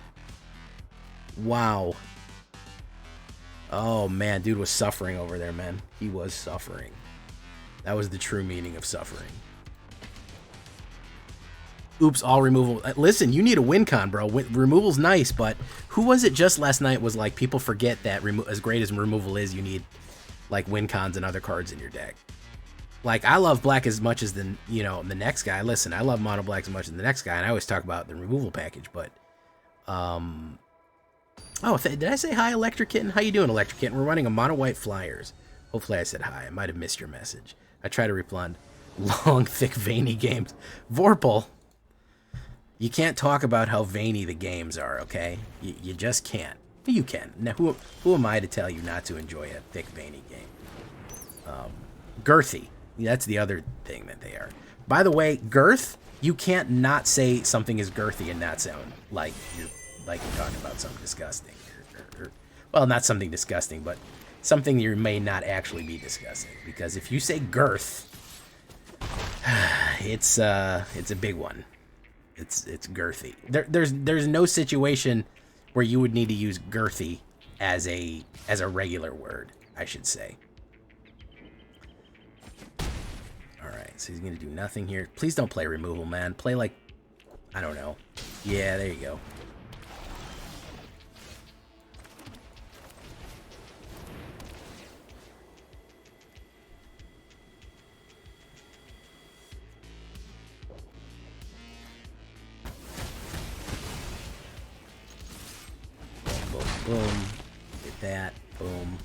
Wow. Oh man, dude was suffering over there, man. He was suffering. That was the true meaning of suffering. Oops, all removal. Listen, you need a win con, bro. Removal's nice, but who was it just last night was like, people forget that as great as removal is, you need like win cons and other cards in your deck. Like, I love black as much as the next guy. Listen, I love mono black as much as the next guy, and I always talk about the removal package, but oh, did I say hi, Electric Kitten? How you doing, Electric Kitten? We're running a mono white Flyers. Hopefully I said hi. I might have missed your message. I try to respond. Long, thick, veiny games. Vorpal. You can't talk about how veiny the games are, okay? You just can't. You can. Now, who am I to tell you not to enjoy a thick, veiny game? Girthy. That's the other thing that they are. By the way, girth, you can't not say something is girthy and not sound like you're talking about something disgusting. Well, not something disgusting, but something you may not actually be discussing. Because if you say girth, it's a big one. It's girthy. There's no situation where you would need to use girthy as a regular word, I should say. All right, so he's gonna do nothing here. Please don't play removal, man. Play like, I don't know. Yeah, there you go. Boom. Get that. Boom.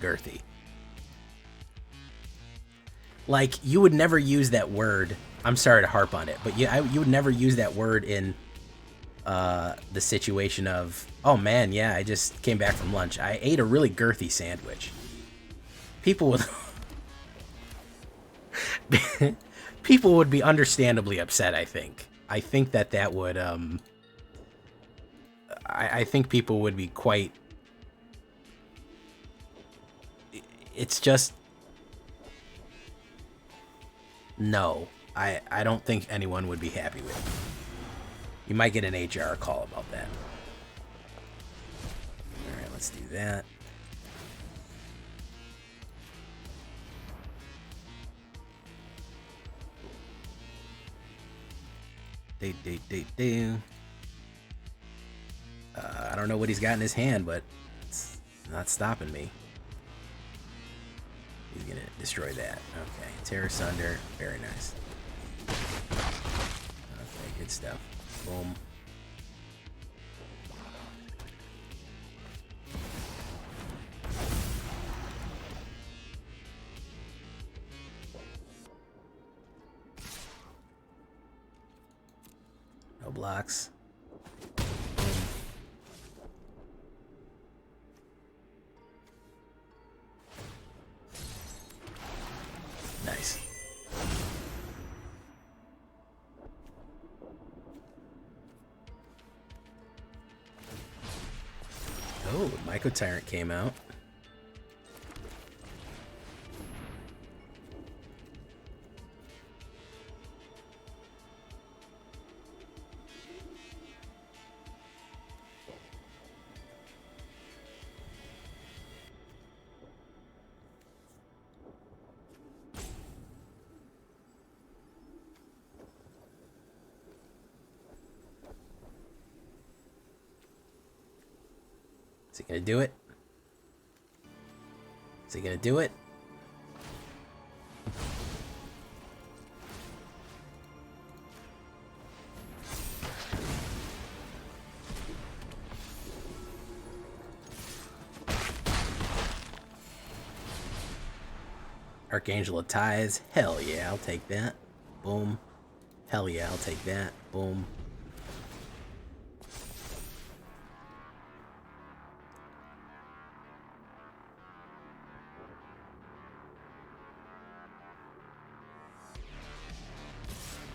Girthy. Like, you would never use that word. I'm sorry to harp on it, but you would never use that word in the situation of, oh man, yeah, I just came back from lunch. I ate a really girthy sandwich. People would be understandably upset, I think. I think that would I think people would be quite, it's just, no. I don't think anyone would be happy with it. You might get an HR call about that. Alright, let's do that. I don't know what he's got in his hand, but it's not stopping me. He's gonna destroy that. Okay, Terror Sunder, very nice. Okay, good stuff. Boom. No blocks. Boom. Nice. Oh, Myco Tyrant came out. Is he gonna do it? Is he gonna do it? Archangel of Ties. Hell yeah, I'll take that. Boom. Hell yeah, I'll take that. Boom.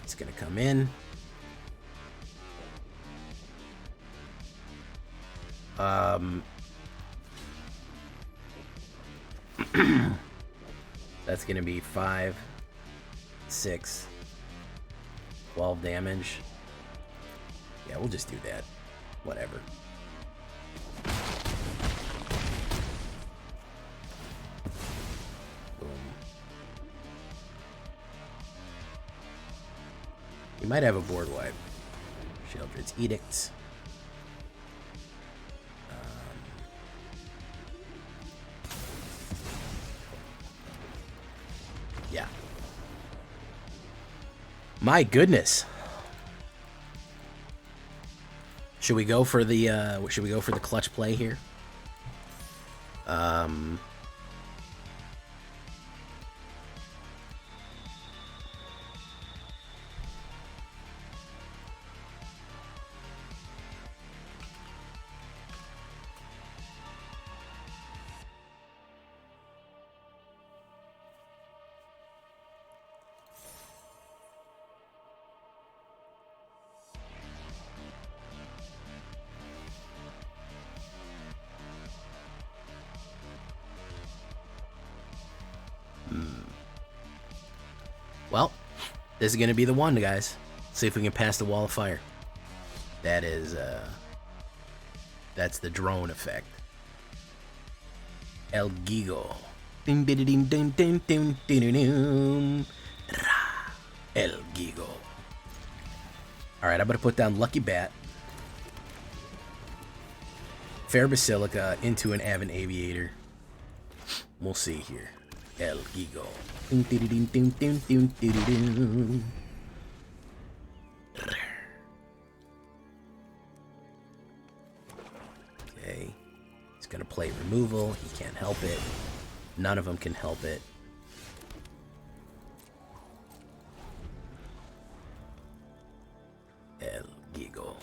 It's gonna come in. That's gonna be 5, 6, 12 damage. Yeah, we'll just do that. Whatever. Boom. You might have a board wipe. Sheoldred's Edict. Yeah. My goodness. Should we go for the clutch play here? Well, this is going to be the one, guys. See if we can pass the wall of fire. That is, that's the drone effect. El Gigo. El Gigo. Alright, I'm going to put down Lucky Bat. Fair Basilica into an Avan Aviator. We'll see here. El Gigo. Okay. He's gonna play removal. He can't help it. None of them can help it. El Gigo.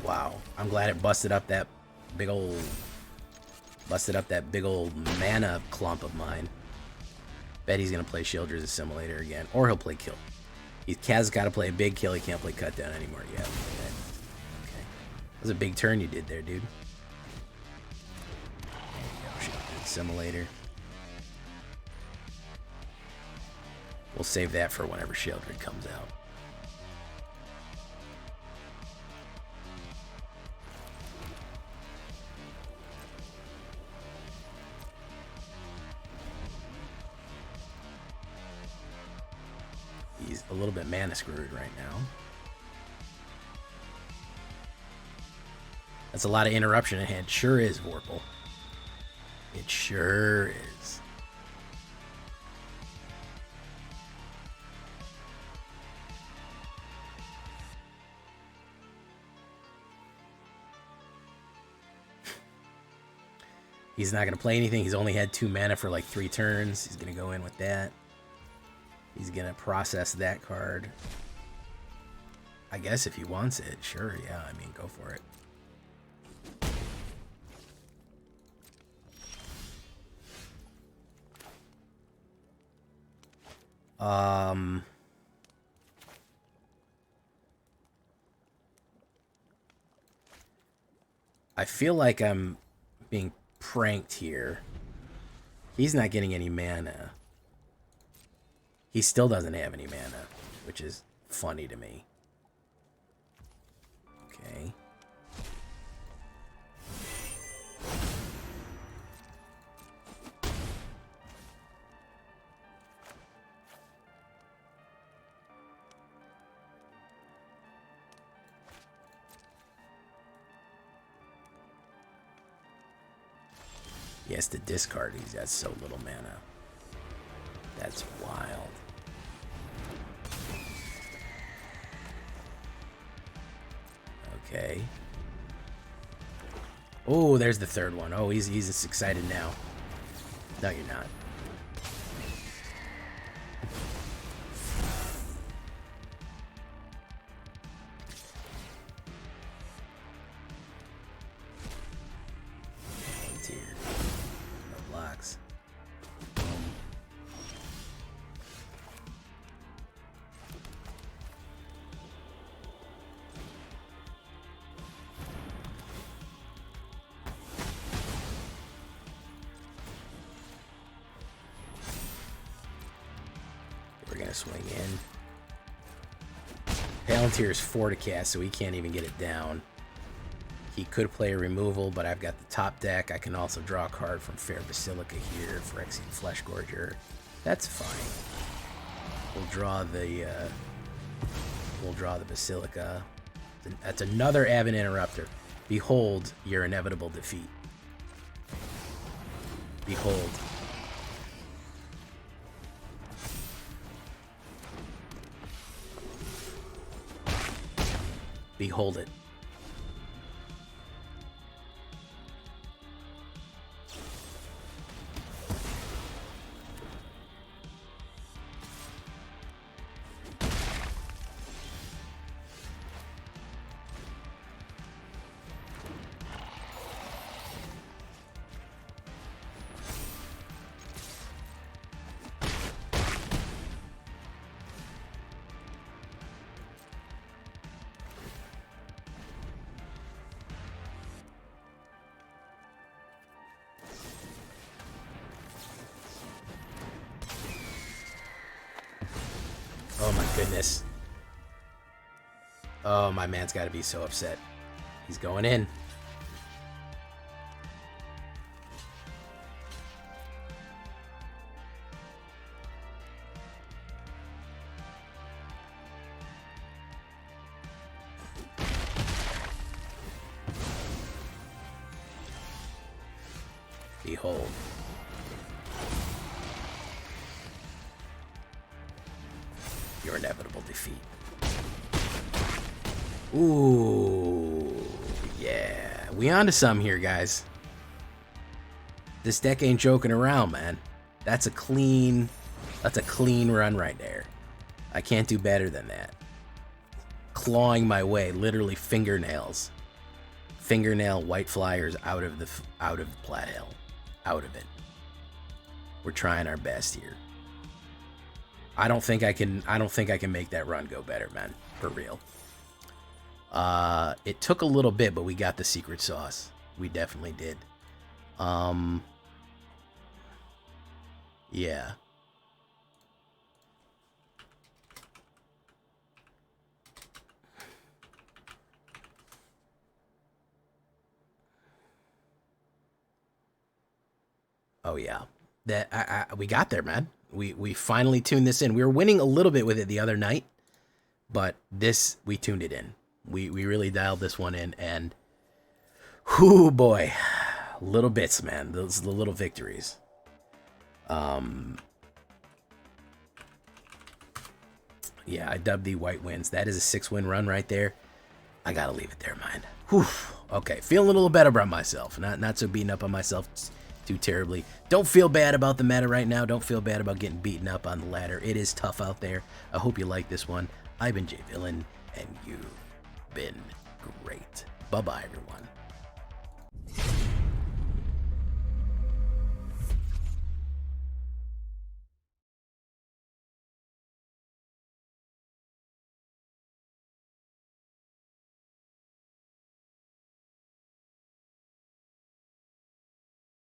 Wow, I'm glad it busted up that big old mana clump of mine. Bet he's gonna play Sheoldred's Assimilator again, or he'll play kill. Kaz's got to play a big kill. He can't play cut down anymore. Yeah, okay. That was a big turn you did there, dude. Sheoldred's Assimilator. We'll save that for whenever Sheoldred comes out. He's a little bit mana screwed right now. That's a lot of interruption ahead. Sure is, Vorpal. It sure is. He's not going to play anything. He's only had 2 mana for like 3 turns. He's going to go in with that. He's going to process that card. I guess if he wants it, sure, yeah, I mean, go for it. I feel like I'm being pranked here. He's not getting any mana. He still doesn't have any mana, which is funny to me. Okay. He has to discard. He's got so little mana. That's wild. Okay. Oh, there's the third one. Oh, he's excited now. No, you're not. No blocks. We're gonna swing in. Palantir is 4 to cast, so he can't even get it down. He could play a removal, but I've got the top deck. I can also draw a card from Fair Basilica here, Phyrexian Fleshgorger. That's fine. We'll draw the Basilica. That's another Avid Interrupter. Behold your inevitable defeat. Behold. Behold it. Oh my goodness. Oh, my man's got to be so upset. He's going in. Behold. Your inevitable defeat. Ooh, yeah. We onto something here, guys. This deck ain't joking around, man. That's a clean run right there. I can't do better than that. Clawing my way, literally fingernails. Fingernail white flyers out of Plat Hill. Out of it. We're trying our best here. I don't think I can make that run go better, man. For real. It took a little bit, but we got the secret sauce. We definitely did. Yeah. Oh yeah. We got there, man. We finally tuned this in. We were winning a little bit with it the other night, but this, we tuned it in. We really dialed this one in, and whoo boy, little bits, man. Those are the little victories. Yeah, I dubbed the white wins. That is a 6-win run right there. I gotta leave it there, man. Whew. Okay, feeling a little better about myself. Not so beaten up on myself too terribly. Don't feel bad about the meta right now. Don't feel bad about getting beaten up on the ladder. It is tough out there. I hope you like this one. I've been Jay Villain, and you've been great. Bye-bye, everyone.